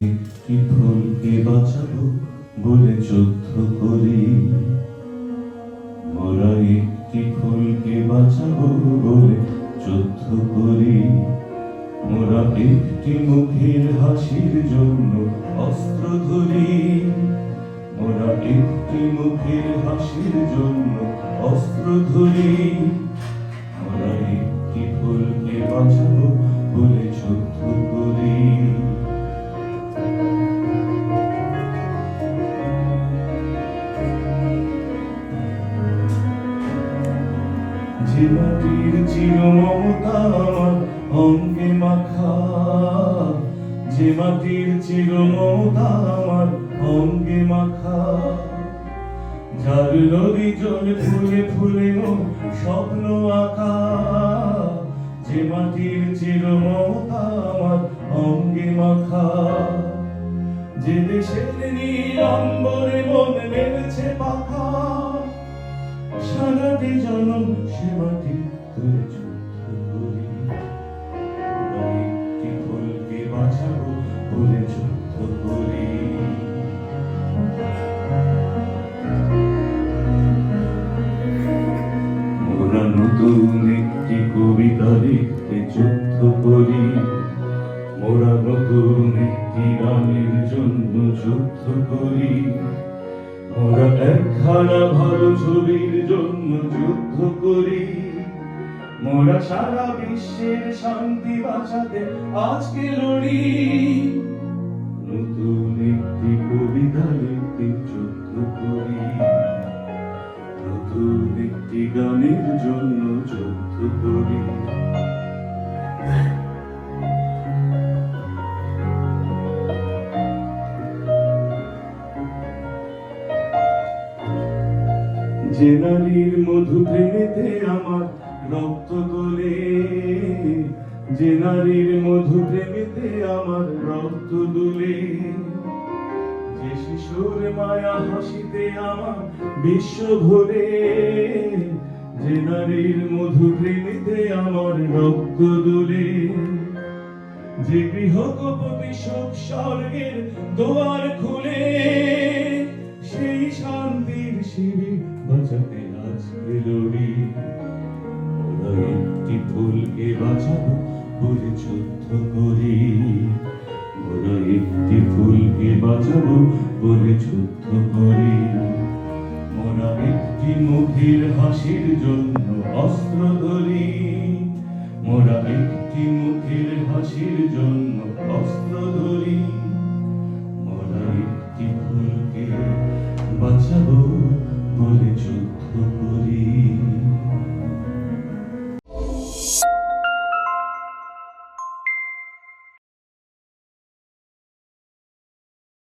একটি ফুলকে বাঁচাবো বলে যুদ্ধ করি, মোরা একটি ফুলকে বাঁচাবো বলে যুদ্ধ করি। মোরা একটি মুখের হাসির জন্য অস্ত্র ধরি, মোরা একটি মুখের হাসির জন্য অস্ত্র ধরি। মোরা একটি ফুলকে বাঁচাবো বলে যুদ্ধ করি। যে মাটির চির মমতা আমার অঙ্গে মাখা, যে মাটির চির মমতা আমার অঙ্গে মাখা, যার নদী জল ফুলে ফুলে স্বপ্ন আঁকা। যে মাটির চির মমতা আমার অঙ্গে মাখা, যে দেশের নীল অম্বরে মন মেলেছে পাখা, সারাটি জনম সে মাটি ধরে যুদ্ধ করি। মোরা একটি ফুলকে বাঁচাবো বলে যুদ্ধ করি। মোরা নতুন একটি কবিতা লিখতে যুদ্ধ করি, মোরা নতুন একটি গানের জন্য যুদ্ধ করি। মোরা একখানা ভালো ছবির জন্য যুদ্ধ করি। মোরা সারা বিশ্বের শান্তি বাঁচাতে আজকে লড়ি। নতুন একটি কবিতা লিখতে যুদ্ধ করি, নতুন একটি গানের জন্য যুদ্ধ করি। যে নারীর মধু প্রেমেতে আমার রক্ত তোলে, যে নারীর মধু প্রেমেতে আমার রক্ত দুলে, যে শিশুর মায়া হাসিতে আমার বিশ্ব ভরে, যে নারীর মধু প্রেমেতে আমার রক্ত দুলে, যে গৃহকপতি সুখ স্বর্গের দুয়ার খুলে, সেই শান্তির শিবির বাঁচাতে আজকে লড়ি। মোরা একটি ফুলকে বাঁচাবো বলে যুদ্ধ করি, মোরা একটি ফুলকে বাঁচাবো বলে যুদ্ধ করি। মোরা একটি মুখের হাসির জন্য অস্ত্র ধরি, মোরা একটি মুখের হাসির জন্য অস্ত্র ধরি। মোরা একটি ফুলকে বাঁচাবো বলে যুদ্ধ করি।